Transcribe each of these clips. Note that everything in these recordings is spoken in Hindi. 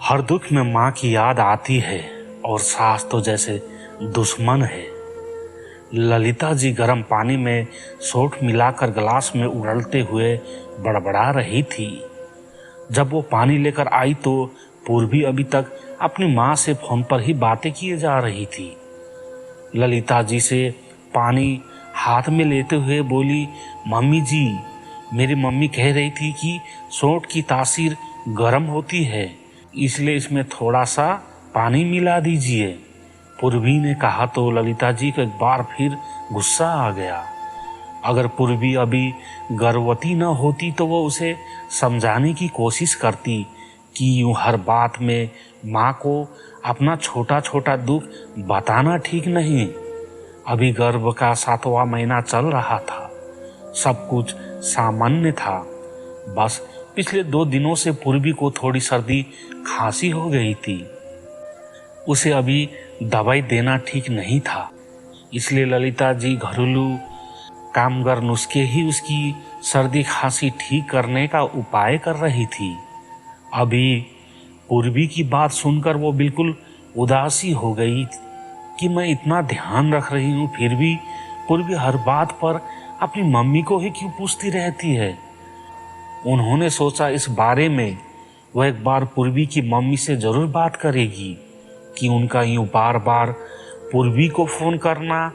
हर दुख में माँ की याद आती है और सास तो जैसे दुश्मन है। ललिता जी गर्म पानी में सोंठ मिलाकर गिलास में उड़लते हुए बड़बड़ा रही थी। जब वो पानी लेकर आई तो पूर्वी अभी तक अपनी माँ से फोन पर ही बातें किए जा रही थी। ललिता जी से पानी हाथ में लेते हुए बोली, मम्मी जी, मेरी मम्मी कह रही थी कि सोंठ की तासीर गर्म होती है, इसलिए इसमें थोड़ा सा पानी मिला दीजिए। पूर्वी ने कहा तो ललिता जी को एक बार फिर गुस्सा आ गया। अगर पूर्वी अभी गर्भवती न होती तो वो उसे समझाने की कोशिश करती कि यूं हर बात में माँ को अपना छोटा छोटा दुख बताना ठीक नहीं। अभी गर्भ का 7वां महीना चल रहा था, सब कुछ सामान्य था। बस पिछले 2 दिनों से पूर्वी को थोड़ी सर्दी खांसी हो गई थी। उसे अभी दवाई देना ठीक नहीं था, इसलिए ललिता जी घरेलू कामगर नुस्खे ही उसकी सर्दी खांसी ठीक करने का उपाय कर रही थी। अभी पूर्वी की बात सुनकर वो बिल्कुल उदासी हो गई कि मैं इतना ध्यान रख रही हूँ, फिर भी पूर्वी हर बात पर अपनी मम्मी को ही क्यों पूछती रहती है। उन्होंने सोचा इस बारे में वह एक बार पूर्वी की मम्मी से जरूर बात करेगी कि उनका यूं बार बार पूर्वी को फोन करना,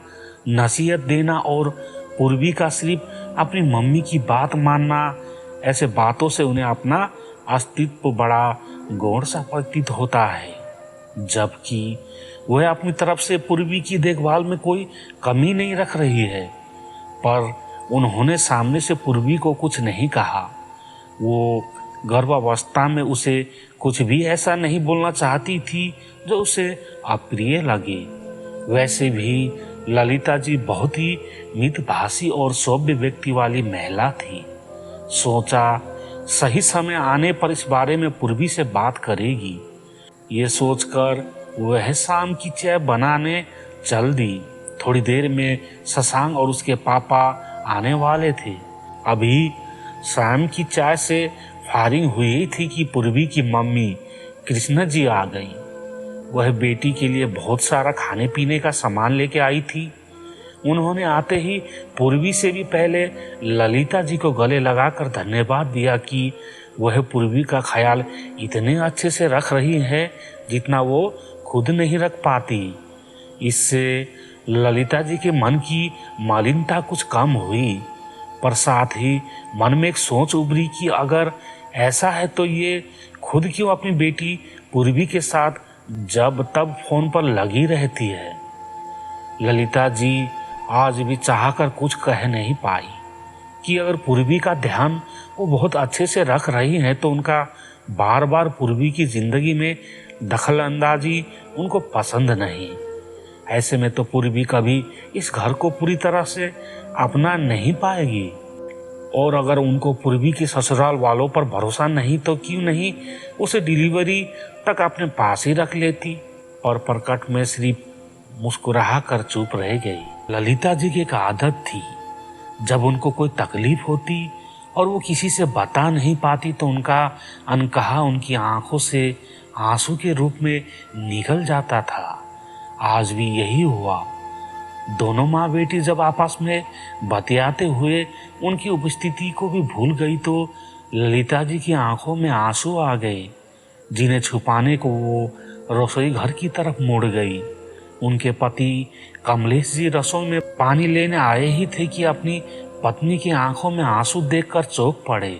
नसीहत देना और पूर्वी का सिर्फ अपनी मम्मी की बात मानना, ऐसे बातों से उन्हें अपना अस्तित्व बड़ा गौर सा प्रतीत होता है, जबकि वह अपनी तरफ से पूर्वी की देखभाल में कोई कमी नहीं रख रही है। पर उन्होंने सामने से पूर्वी को कुछ नहीं कहा। वो गर्भावस्था में उसे कुछ भी ऐसा नहीं बोलना चाहती थी जो उसे अप्रिय लगे। वैसे भी ललिता जी बहुत ही मितभाषी और सभ्य व्यक्ति वाली महिला थी। सोचा सही समय आने पर इस बारे में पूर्वी से बात करेगी। ये सोचकर वह शाम की चाय बनाने चल दी। थोड़ी देर में शशांक और उसके पापा आने वाले थे। अभी शाम की चाय से फारिग हुई थी कि पूर्वी की मम्मी कृष्णा जी आ गई। वह बेटी के लिए बहुत सारा खाने पीने का सामान लेके आई थी। उन्होंने आते ही पूर्वी से भी पहले ललिता जी को गले लगाकर धन्यवाद दिया कि वह पूर्वी का ख्याल इतने अच्छे से रख रही है जितना वो खुद नहीं रख पाती। इससे ललिता जी के मन की मलिनता कुछ कम हुई, पर साथ ही मन में एक सोच उभरी कि अगर ऐसा है तो ये खुद क्यों अपनी बेटी पूर्वी के साथ जब तब फोन पर लगी रहती है। ललिता जी आज भी चाहकर कुछ कह नहीं पाई कि अगर पूर्वी का ध्यान वो बहुत अच्छे से रख रही है तो उनका बार बार पूर्वी की जिंदगी में दखल अंदाजी उनको पसंद नहीं। ऐसे में तो पूर्वी कभी इस घर को पूरी तरह से अपना नहीं पाएगी। और अगर उनको पूर्वी के ससुराल वालों पर भरोसा नहीं तो क्यों नहीं उसे डिलीवरी तक अपने पास ही रख लेती। और प्रकट में सिर्फ मुस्कुरा कर चुप रह गई। ललिता जी की एक आदत थी, जब उनको कोई तकलीफ होती और वो किसी से बता नहीं पाती तो उनका अनकहा उनकी आंखों से आंसू के रूप में निकल जाता था। आज भी यही हुआ। दोनों माँ बेटी जब आपस में बतियाते हुए उनकी उपस्थिति को भी भूल गई तो ललिता जी की आंखों में आंसू आ गए, जिन्हें छुपाने को वो रसोई घर की तरफ मुड़ गई। उनके पति कमलेश जी रसोई में पानी लेने आए ही थे कि अपनी पत्नी की आंखों में आंसू देखकर चौंक पड़े।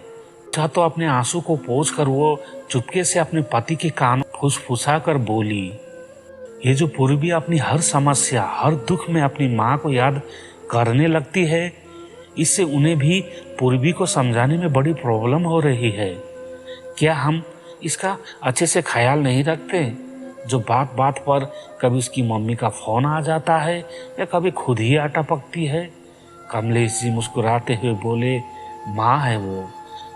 तो अपने आंसू को पोंछकर वो चुपके से अपने पति के कान फुसफुसा कर बोली, ये जो पूर्वी अपनी हर समस्या, हर दुख में अपनी माँ को याद करने लगती है, इससे उन्हें भी पूर्वी को समझाने में बड़ी प्रॉब्लम हो रही है। क्या हम इसका अच्छे से ख्याल नहीं रखते? जो बात बात पर कभी उसकी मम्मी का फोन आ जाता है या कभी खुद ही आटा पकती है। कमलेश जी मुस्कुराते हुए बोले, माँ है वो,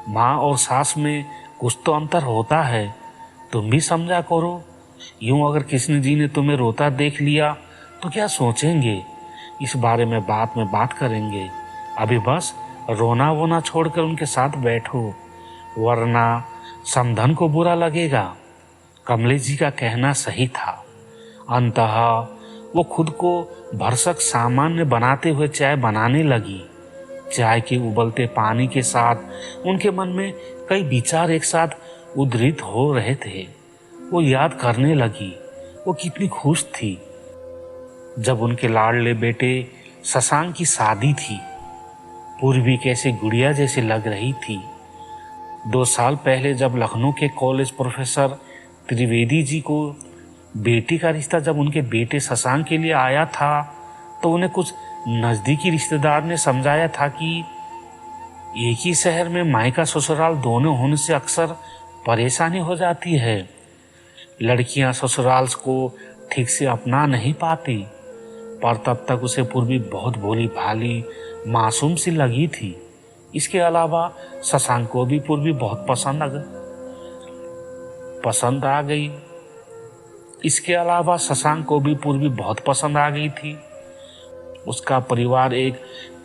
माँ और सास में कुछ तो अंतर होता है, तुम भी समझा करो। यूं अगर कृष्ण जी ने तुम्हें रोता देख लिया तो क्या सोचेंगे? इस बारे में बात करेंगे। अभी बस रोना वोना छोड़कर उनके साथ बैठो, वरना समधन को बुरा लगेगा। कमलेश जी का कहना सही था। अंततः वो खुद को भरसक सामान्य बनाते हुए चाय बनाने लगी। चाय के उबलते पानी के साथ उनके मन में कई विचार एक साथ उद्धृत हो रहे थे। वो याद करने लगी वो कितनी खुश थी जब उनके लाडले बेटे शशांक की शादी थी। पूर्वी कैसे गुड़िया जैसी लग रही थी। 2 साल पहले जब लखनऊ के कॉलेज प्रोफेसर त्रिवेदी जी को बेटी का रिश्ता जब उनके बेटे शशांक के लिए आया था तो उन्हें कुछ नज़दीकी रिश्तेदार ने समझाया था कि एक ही शहर में मायका ससुराल दोनों होने से अक्सर परेशानी हो जाती है। लड़कियां ससुराल को ठीक से अपना नहीं पाती। पर तब तक उसे पूर्वी बहुत भोली भाली मासूम सी लगी थी। इसके अलावा शशांक को भी पूर्वी बहुत पसंद आ गई थी। उसका परिवार एक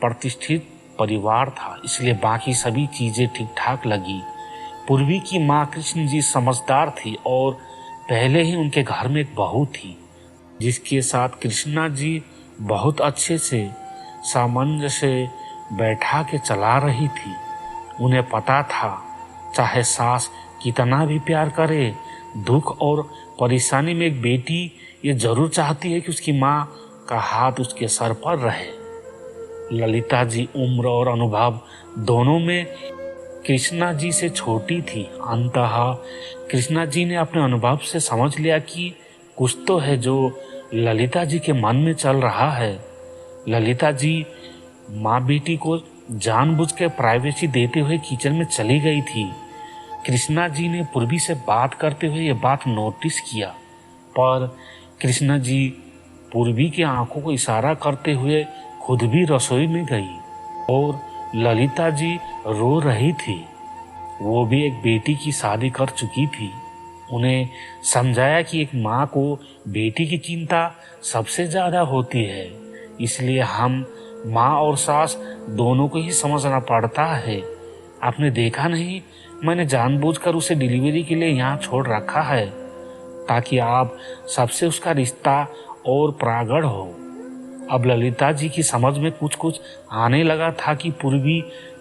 प्रतिष्ठित परिवार था, इसलिए बाकी सभी चीजें ठीक ठाक लगी। पूर्वी की माँ कृष्ण जी समझदार थी और पहले ही उनके घर में एक बहू थी जिसके साथ कृष्णा जी बहुत अच्छे से सामंजस्य बैठा के चला रही थी। उन्हें पता था चाहे सास कितना भी प्यार करे, दुख और परेशानी में एक बेटी ये जरूर चाहती है कि उसकी माँ का हाथ उसके सर पर रहे। ललिता जी उम्र और अनुभव दोनों में कृष्णा जी से छोटी थी। अंततः कृष्णा जी ने अपने अनुभव से समझ लिया कि कुछ तो है जो ललिता जी के मन में चल रहा है। ललिता जी माँ बेटी को जानबूझ के प्राइवेसी देते हुए किचन में चली गई थी। कृष्णा जी ने पूर्वी से बात करते हुए ये बात नोटिस किया, पर कृष्णा जी पूर्वी की आंखों को इशारा करते हुए खुद भी रसोई में गई और ललिता जी रो रही थी। वो भी एक बेटी की शादी कर चुकी थी। उन्हें समझाया कि एक माँ को बेटी की चिंता सबसे ज्यादा होती है, इसलिए हम माँ और सास दोनों को ही समझना पड़ता है। आपने देखा नहीं, मैंने जानबूझकर उसे डिलीवरी के लिए यहाँ छोड़ रखा है ताकि आप सबसे उसका रिश्ता और प्रगाढ़ हो। अब ललिता जी की समझ में कुछ कुछ आने लगा था कि पूर्वी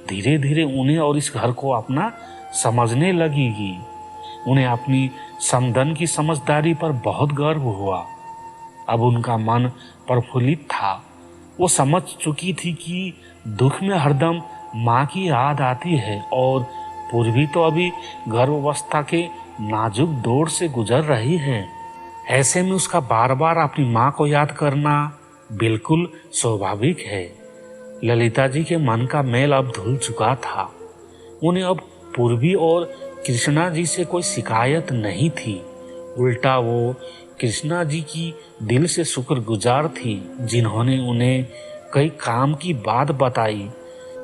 धीरे धीरे उन्हें और इस घर को अपना समझने लगेगी। उन्हें अपनी समधन की समझदारी पर बहुत गर्व हुआ। अब उनका मन प्रफुल्लित था। वो समझ चुकी थी कि दुख में हरदम माँ की याद आती है और पूर्वी तो अभी गर्भावस्था के नाजुक दौर से गुजर रही है। ऐसे में उसका बार बार अपनी माँ को याद करना बिल्कुल स्वाभाविक है। ललिता जी के मन का मैल अब धुल चुका था। उन्हें अब पूर्वी और कृष्णा जी से कोई शिकायत नहीं थी। उल्टा वो कृष्णा जी की दिल से शुक्रगुजार थी जिन्होंने उन्हें कई काम की बात बताई।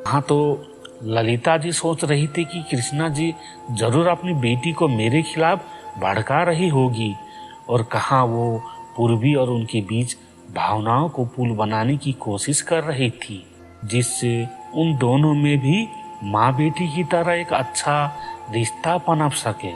हाँ, तो ललिता जी सोच रही थी कि कृष्णा जी जरूर अपनी बेटी को मेरे खिलाफ भड़का रही होगी और कहाँ वो पूर्वी और उनके बीच भावनाओं को पुल बनाने की कोशिश कर रही थी जिससे उन दोनों में भी माँ बेटी की तरह एक अच्छा रिश्ता पनप सके।